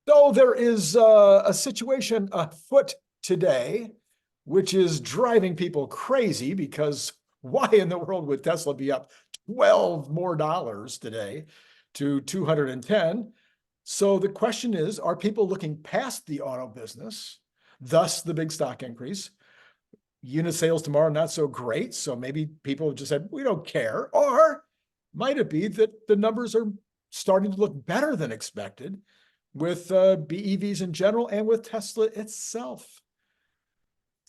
So there is a situation afoot today, which is driving people crazy because why in the world would Tesla be up $12 more today to 210? So the question is, are people looking past the auto business, thus the big stock increase? Unit sales tomorrow, not so great. So maybe people have just said, we don't care. Or might it be that the numbers are starting to look better than expected with BEVs in general and with Tesla itself?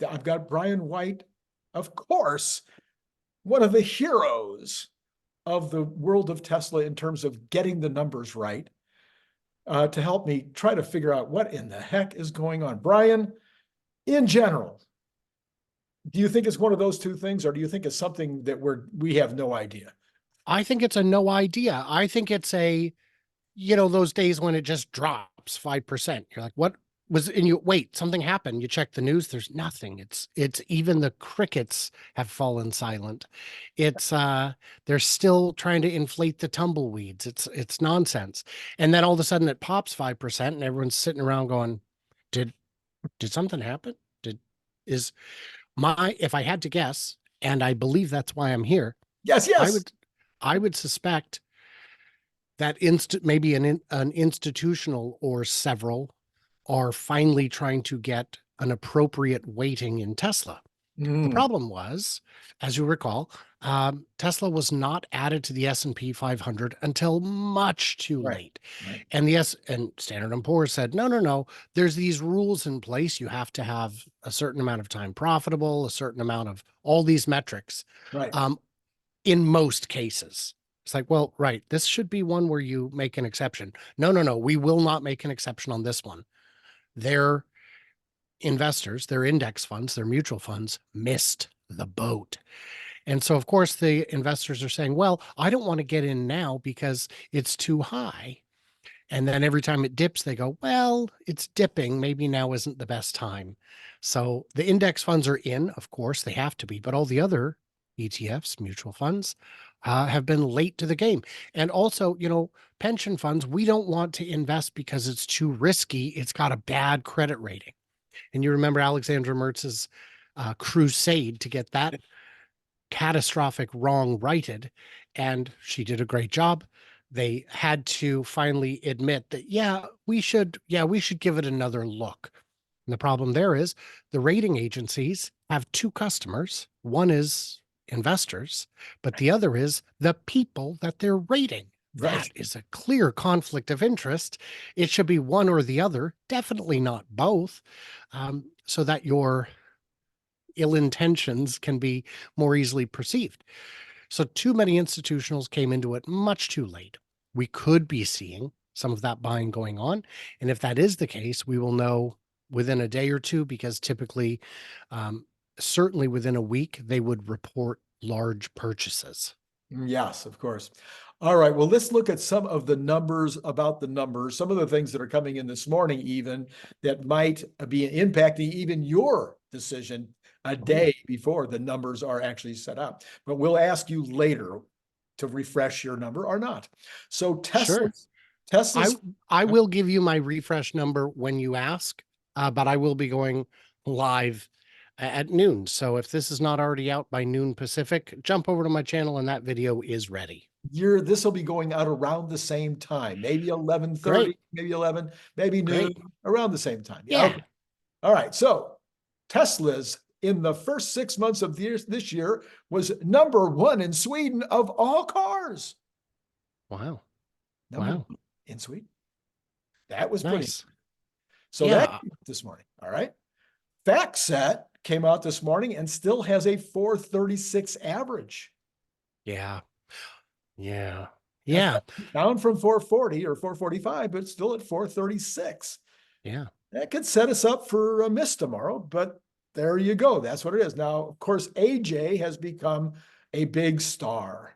I've got Brian White, of course, one of the heroes of the world of Tesla in terms of getting the numbers right, to help me try to figure out what in the heck is going on. Brian, in general, do you think it's one of those two things, or do you think it's something that we have no idea? I think it's a no idea. I think it's those days when it just drops 5%. You're like, what was, and you wait, something happened. You check the news, there's nothing. It's even the crickets have fallen silent. They're still trying to inflate the tumbleweeds. It's nonsense. And then all of a sudden it pops 5% and everyone's sitting around going, did something happen? If I had to guess, and I believe that's why I'm here. Yes. I would suspect that maybe an institutional or several are finally trying to get an appropriate weighting in Tesla. The problem was, as you recall, Tesla was not added to the S&P 500 until much too late. Right. And Standard & Poor's said, no, there's these rules in place. You have to have a certain amount of time profitable, a certain amount of all these metrics. Right. In most cases. It's like, well, right, this should be one where you make an exception. No, we will not make an exception on this one. Their investors, their index funds, their mutual funds missed the boat. And so, of course, the investors are saying, well, I don't want to get in now because it's too high. And then every time it dips, they go, well, it's dipping. Maybe now isn't the best time. So the index funds are in, of course, they have to be, but all the other ETFs, mutual funds, have been late to the game. And also, pension funds, we don't want to invest because it's too risky. It's got a bad credit rating. And you remember Alexandra Mertz's crusade to get that catastrophic wrong righted. And she did a great job. They had to finally admit that, we should give it another look. And the problem there is the rating agencies have two customers. One is investors, but the other is the people that they're rating. Right. That is a clear conflict of interest. It should be one or the other, definitely not both, so that your ill intentions can be more easily perceived. So too many institutionals came into it much too late. We could be seeing some of that buying going on. And if that is the case, we will know within a day or two, because typically, certainly within a week, they would report large purchases. Yes, of course. All right. Well, let's look at some of the numbers about the numbers, some of the things that are coming in this morning, even that might be impacting even your decision a day before the numbers are actually set up. But we'll ask you later to refresh your number or not. So Tesla's, I will give you my refresh number when you ask, but I will be going live at noon. So if this is not already out by noon Pacific, jump over to my channel and that video is ready. This will be going out around the same time, maybe 11:30, maybe 11, maybe noon, around the same time. Yeah. Okay. All right. So Tesla's in the first 6 months of this year was number one in Sweden of all cars. Wow. Wow. In Sweden. That was nice. Pretty. So that this morning. All right. FactSet came out this morning and still has a 436 average. Yeah. Down from 440 or 445, but still at 436. Yeah. That could set us up for a miss tomorrow, but there you go. That's what it is. Now, of course, AJ has become a big star.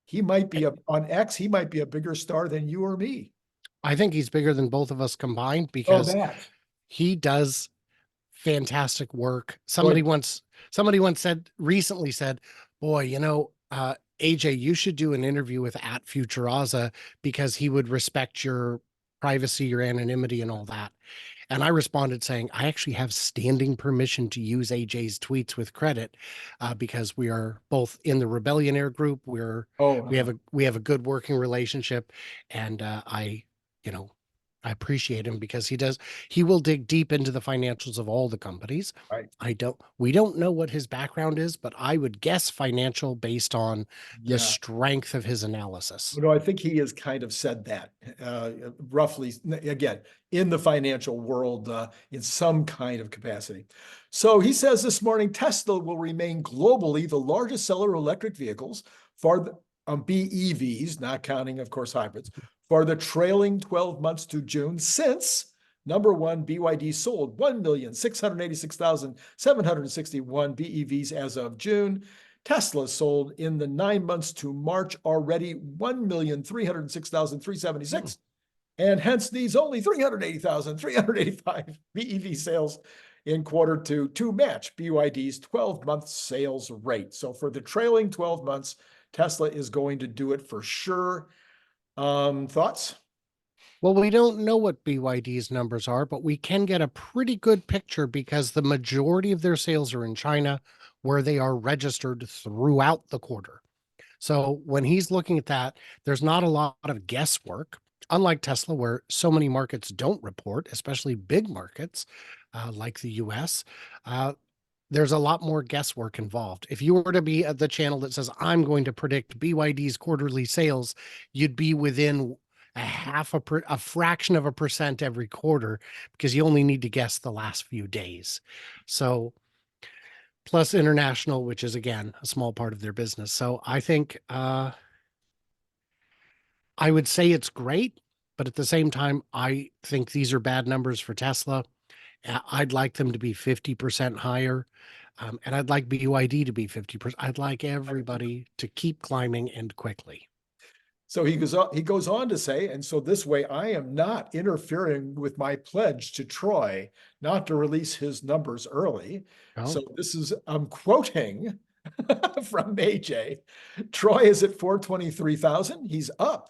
He might be on X. He might be a bigger star than you or me. I think he's bigger than both of us combined because he does fantastic work. Somebody once recently said, boy, AJ, you should do an interview with @FutureAuza because he would respect your privacy or anonymity and all that. And I responded saying, I actually have standing permission to use AJ's tweets with credit because we are both in the Rebellionaire group. We have a good working relationship, and you know, I appreciate him because he will dig deep into the financials of all the companies. Right. We don't know what his background is, but I would guess financial based on the Yeah. strength of his analysis. I think he has kind of said that roughly, again, in the financial world, in some kind of capacity. So he says this morning, Tesla will remain globally the largest seller of electric vehicles for the BEVs, not counting, of course, hybrids, for the trailing 12 months to June, since number one, BYD sold 1,686,761 BEVs as of June. Tesla sold in the 9 months to March already 1,306,376, and hence these only 380,385 BEV sales in quarter two to match BYD's 12-month sales rate. So for the trailing 12 months, Tesla is going to do it for sure. Thoughts? Well, we don't know what BYD's numbers are, but we can get a pretty good picture because the majority of their sales are in China, where they are registered throughout the quarter. So when he's looking at that, there's not a lot of guesswork, unlike Tesla, where so many markets don't report, especially big markets like the US. There's a lot more guesswork involved. If you were to be at the channel that says, I'm going to predict BYD's quarterly sales, you'd be within a fraction of a percent every quarter because you only need to guess the last few days. So plus international, which is again a small part of their business. So I think I would say it's great, but at the same time, I think these are bad numbers for Tesla. I'd like them to be 50% higher. And I'd like BYD to be 50%. I'd like everybody to keep climbing and quickly. So he goes on to say, and so this way I am not interfering with my pledge to Troy not to release his numbers early. Oh. So this is, I'm quoting from AJ. Troy is at 423,000. He's up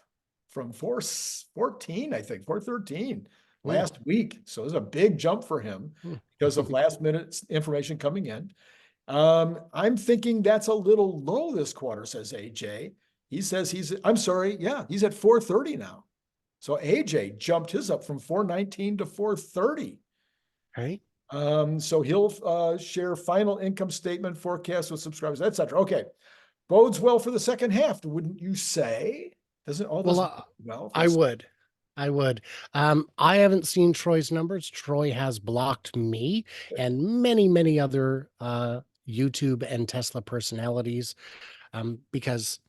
from 414, I think, 413 last week. So there's a big jump for him because of last minute information coming in. I'm thinking that's a little low this quarter, says AJ. He says I'm sorry, yeah, he's at 430 now. So AJ jumped his up from 419 to 430. Right. So he'll share final income statement forecast with subscribers, etc. Okay. Bodes well for the second half, wouldn't you say? Doesn't all this well? I would. I haven't seen Troy's numbers. Troy has blocked me and many, many other YouTube and Tesla personalities because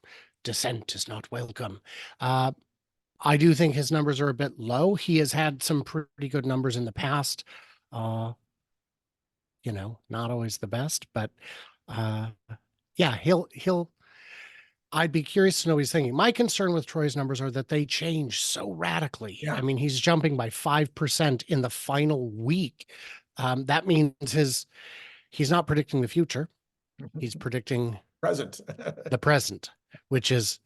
dissent is not welcome. I do think his numbers are a bit low. He has had some pretty good numbers in the past. Not always the best, but yeah, I'd be curious to know what he's thinking. My concern with Troy's numbers are that they change so radically. Yeah. I mean, he's jumping by 5% in the final week. That means he's not predicting the future. He's predicting the present, which is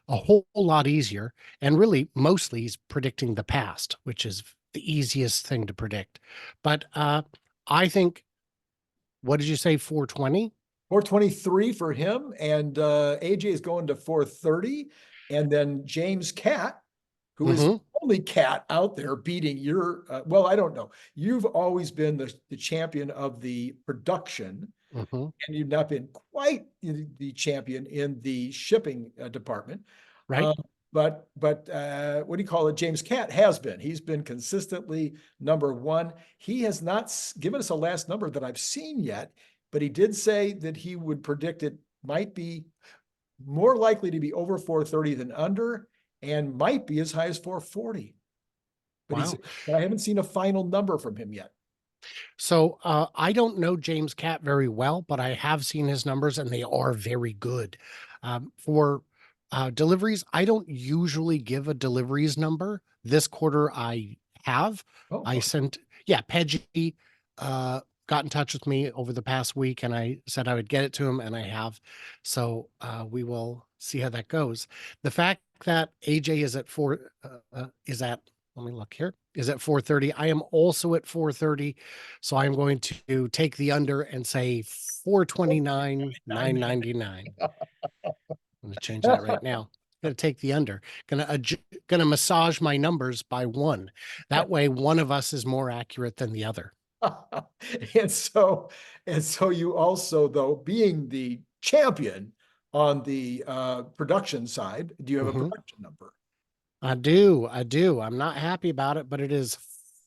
a whole lot easier. And really, mostly he's predicting the past, which is the easiest thing to predict. But I think, what did you say, 420? 423 for him, and AJ is going to 430, and then James Cat, who is the only cat out there beating your, well, I don't know. You've always been the champion of the production, and you've not been quite the champion in the shipping department. Right. But what do you call it? James Cat has been. He's been consistently number one. He has not given us a last number that I've seen yet, but he did say that he would predict it might be more likely to be over 430 than under, and might be as high as 440. But I haven't seen a final number from him yet. So I don't know James Cat very well, but I have seen his numbers and they are very good. For deliveries, I don't usually give a deliveries number. This quarter I have. I sent, Peggy got in touch with me over the past week, and I said I would get it to him, and I have. So we will see how that goes. The fact that AJ is at let me look here, is at 430. I am also at 430. So I'm going to take the under and say 429,999. I'm going to change that right now. Going to take the under. Going to massage my numbers by one. That way, one of us is more accurate than the other. And so you also, though, being the champion on the production side, do you have a production number? I do. I'm not happy about it, but it is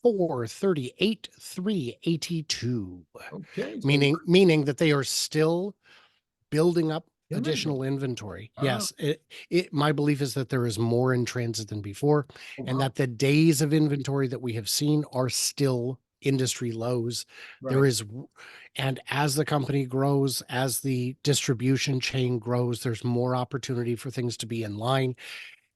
438,382. Okay. Meaning that they are still building up Inventory. additional inventory. Yes. My belief is that there is more in transit than before, and that the days of inventory that we have seen are still industry lows. Right. There is, and as the company grows, as the distribution chain grows, there's more opportunity for things to be in line.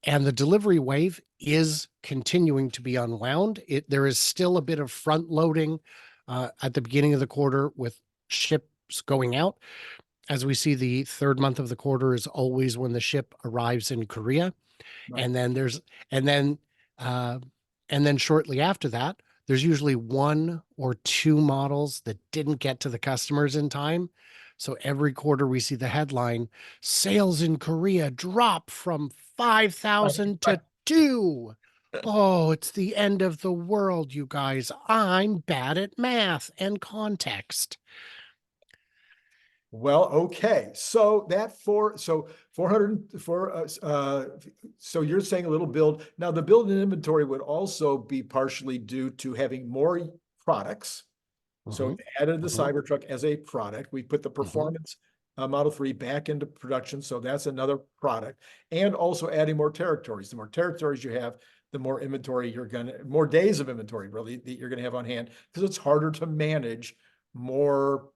And the delivery wave is continuing to be unwound. There is still a bit of front loading at the beginning of the quarter with ships going out. As we see, the third month of the quarter is always when the ship arrives in Korea. Right. And then shortly after that, there's usually one or two models that didn't get to the customers in time. So every quarter we see the headline, sales in Korea drop from 5,000 to 2. Oh, it's the end of the world, you guys. I'm bad at math and context. Well, okay. So 400 so you're saying a little build. Now the build in inventory would also be partially due to having more products. So we added the Cybertruck as a product. We put the performance Model 3 back into production. So that's another product. And also adding more territories. The more territories you have, the more inventory more days of inventory really that you're gonna have on hand, because it's harder to manage more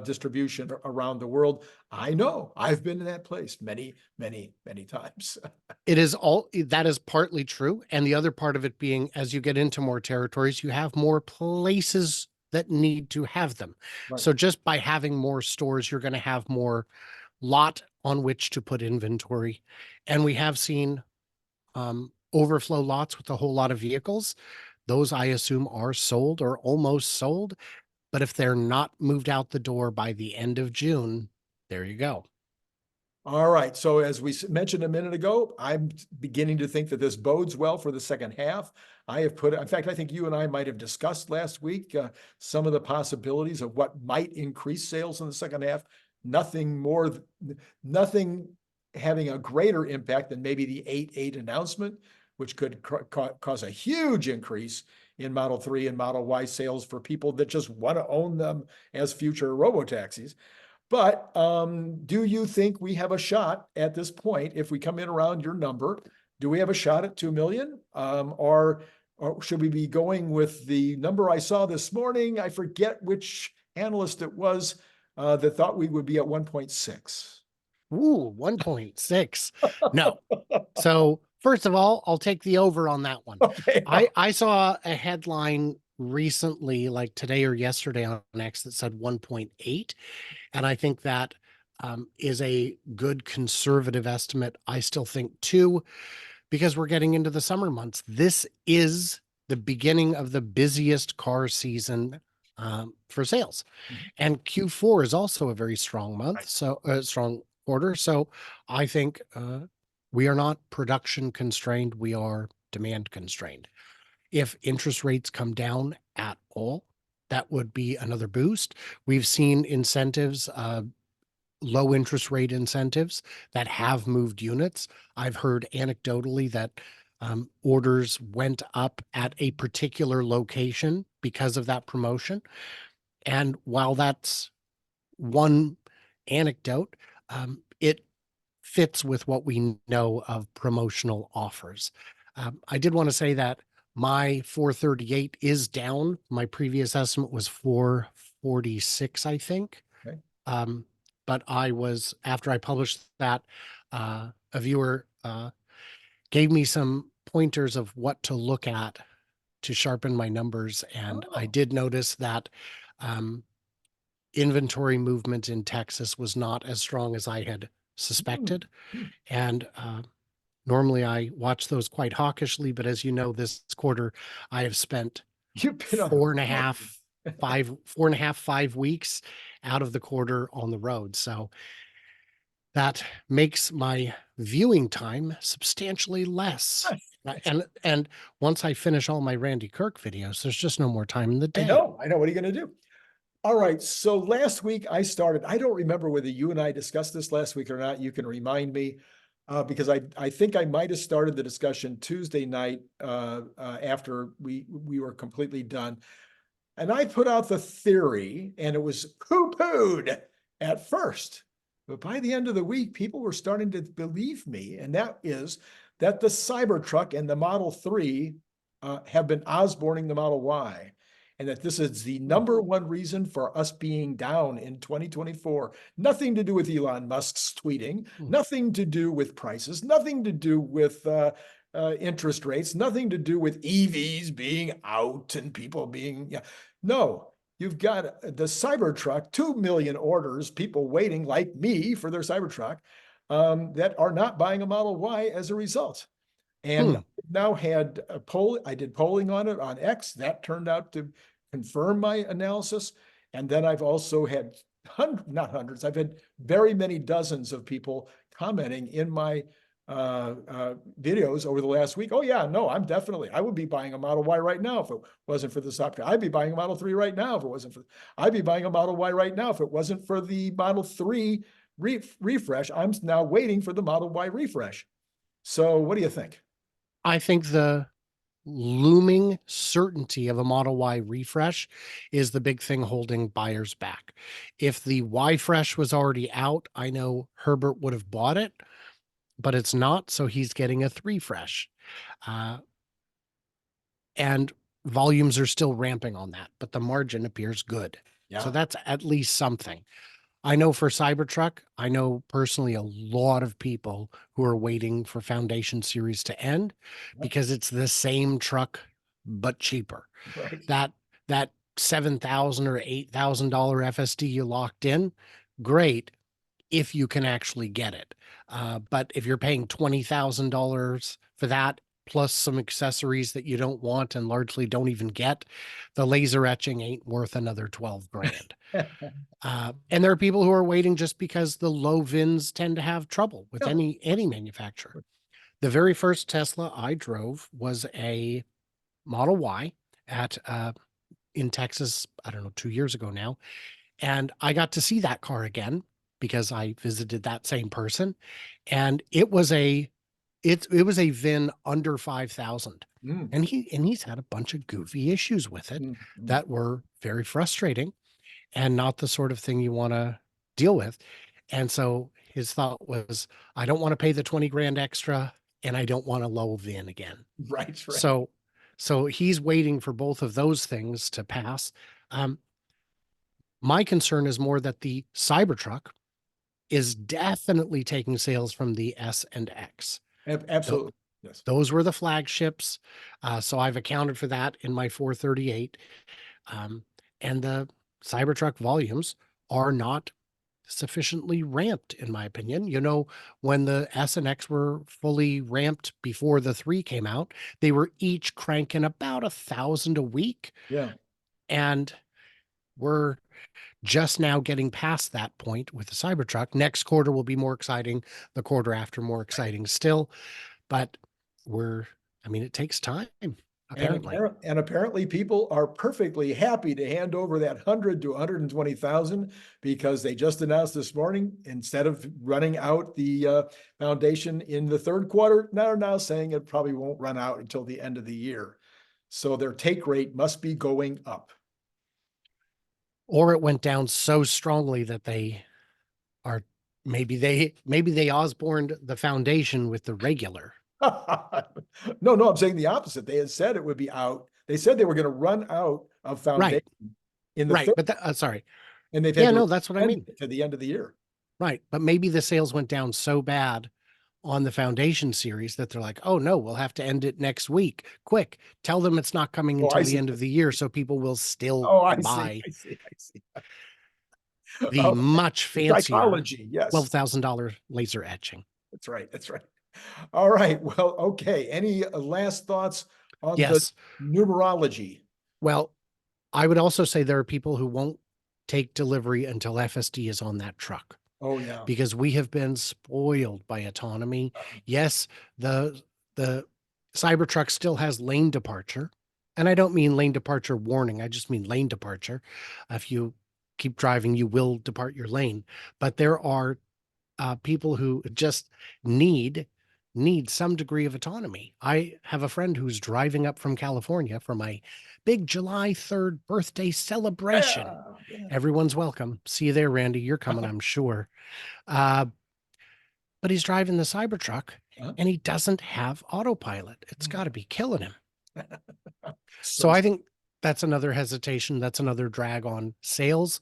distribution around the world. I know, I've been in that place many times. That is partly true. And the other part of it being, as you get into more territories, you have more places that need to have them. Right. So just by having more stores, you're going to have more lot on which to put inventory. And we have seen overflow lots with a whole lot of vehicles. Those, I assume, are sold or almost sold. But if they're not moved out the door by the end of June, there you go. All right. So as we mentioned a minute ago, I'm beginning to think that this bodes well for the second half. In fact, I think you and I might have discussed last week some of the possibilities of what might increase sales in the second half. Nothing having a greater impact than maybe the 8.8 announcement, which could cause a huge increase in Model 3 and Model Y sales for people that just want to own them as future robotaxis. But do you think we have a shot at this point, if we come in around your number, do we have a shot at 2 million? Or should we be going with the number I saw this morning? I forget which analyst it was that thought we would be at 1.6. Ooh, 1.6. No. So first of all, I'll take the over on that one. Okay. I saw a headline recently, like today or yesterday on X, that said 1.8. And I think that is a good conservative estimate. I still think 2, because we're getting into the summer months. This is the beginning of the busiest car season for sales. And Q4 is also a very strong month, so strong quarter. So I think we are not production constrained. We are demand constrained. If interest rates come down at all, that would be another boost. We've seen incentives, low interest rate incentives that have moved units. I've heard anecdotally that orders went up at a particular location because of that promotion. And while that's one anecdote, it fits with what we know of promotional offers. I did want to say that my 438 is down. My previous estimate was 446, I think. Okay. But after I published that, a viewer gave me some pointers of what to look at to sharpen my numbers. And I did notice that inventory movement in Texas was not as strong as I had suspected. Mm. And normally I watch those quite hawkishly, but as you know, this quarter I have spent You've been on the four and a road. half, 5 weeks out of the quarter on the road. So that makes my viewing time substantially less. And once I finish all my Randy Kirk videos, there's just no more time in the day. I know. What are you going to do? All right. So last week I don't remember whether you and I discussed this last week or not. You can remind me because I think I might have started the discussion Tuesday night after we were completely done. And I put out the theory and it was poo-pooed at first. But by the end of the week, people were starting to believe me. And that is that the Cybertruck and the Model 3 have been Osborning the Model Y. And that this is the number one reason for us being down in 2024. Nothing to do with Elon Musk's tweeting, nothing to do with prices, nothing to do with interest rates, nothing to do with EVs being out and people being, no, you've got the Cybertruck, 2 million orders, people waiting like me for their Cybertruck that are not buying a Model Y as a result. And now had a poll, I did polling on it on X, that turned out to confirm my analysis. And then I've also had not hundreds, I've had very many dozens of people commenting in my videos over the last week. Oh yeah, no, I would be buying a Model Y right now if it wasn't for this option. I'd be buying a Model 3 right now if it wasn't for, I'd be buying a Model Y right now if it wasn't for the Model 3 refresh. I'm now waiting for the Model Y refresh. So what do you think? I think the looming certainty of a Model Y refresh is the big thing holding buyers back. If the Y fresh was already out, I know Herbert would have bought it, but it's not, so he's getting a 3 fresh. And volumes are still ramping on that, but the margin appears good. Yeah. So that's at least something. I know for Cybertruck, I know personally a lot of people who are waiting for Foundation Series to end because it's the same truck, but cheaper. Right. That $7,000 or $8,000 FSD you locked in, great, if you can actually get it. But if you're paying $20,000 for that, plus some accessories that you don't want and largely don't even get, the laser etching ain't worth another 12 grand. And there are people who are waiting just because the low VINs tend to have trouble with any manufacturer. The very first Tesla I drove was a Model Y at in Texas, I don't know, 2 years ago now. And I got to see that car again because I visited that same person. And it was a VIN under 5,000. And he's had a bunch of goofy issues with it that were very frustrating and not the sort of thing you want to deal with. And so his thought was, I don't want to pay the 20 grand extra and I don't want a low VIN again. Right. So he's waiting for both of those things to pass. My concern is more that the Cybertruck is definitely taking sales from the S and X. Absolutely. Yes. Those were the flagships. So I've accounted for that in my 438. And the Cybertruck volumes are not sufficiently ramped, in my opinion. You know, when the S and X were fully ramped before the 3 came out, they were each cranking about 1,000 a week. Yeah. And we're just now getting past that point with the Cybertruck. Next quarter will be more exciting. The quarter after more exciting still. But it takes time, apparently. And apparently people are perfectly happy to hand over that 100 to 120,000 because they just announced this morning, instead of running out the foundation in the third quarter, they're now saying it probably won't run out until the end of the year. So their take rate must be going up. Or it went down so strongly that maybe they Osborned the foundation with the regular. No, I'm saying the opposite. They had said it would be out. They said they were going to run out of foundation in the third, but sorry. And they've that's what I mean. To the end of the year. Right. But maybe the sales went down so bad on the Foundation series that they're like, oh no, we'll have to end it next week. Quick, tell them it's not coming until the end of the year so people will still buy. I see. The much fancier Psychology, yes. $12,000 laser etching. That's right. That's right. All right. Well, okay. Any last thoughts on the Yes. numerology? Well, I would also say there are people who won't take delivery until FSD is on that truck, Oh, yeah. because we have been spoiled by autonomy. Yes, the Cybertruck still has lane departure. And I don't mean lane departure warning. I just mean lane departure. If you keep driving, you will depart your lane. But there are people who just need some degree of autonomy. I have a friend who's driving up from California for my big July 3rd birthday celebration. Yeah. Everyone's welcome. See you there, Randy. You're coming, I'm sure. But he's driving the Cybertruck and he doesn't have autopilot. It's got to be killing him. So I think that's another hesitation. That's another drag on sales.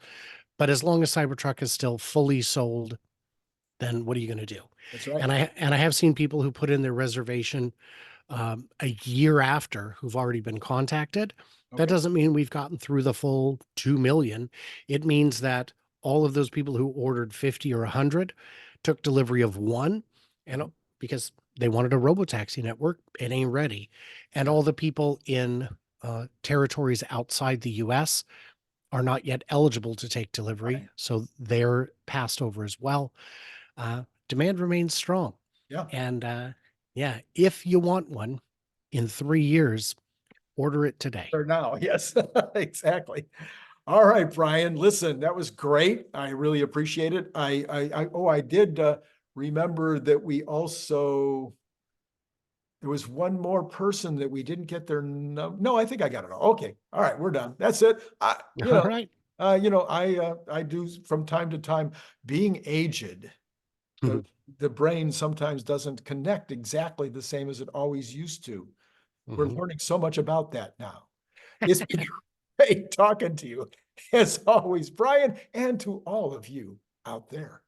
But as long as Cybertruck is still fully sold, then what are you going to do? That's right. And I have seen people who put in their reservation a year after who've already been contacted. That doesn't mean we've gotten through the full 2 million. It means that all of those people who ordered 50 or 100 took delivery of one, and because they wanted a robotaxi network, it ain't ready. And all the people in territories outside the US are not yet eligible to take delivery. So they're passed over as well. Demand remains strong. Yeah. And yeah, if you want one in 3 years, order it today. Or now, yes, exactly. All right, Brian, listen, that was great. I really appreciate it. I did remember that we also, there was one more person that we didn't get their no, I think I got it all. Okay. All right, we're done. That's it. All right. I do from time to time, being aged, the brain sometimes doesn't connect exactly the same as it always used to. We're learning so much about that now. It's been great talking to you, as always, Brian, and to all of you out there.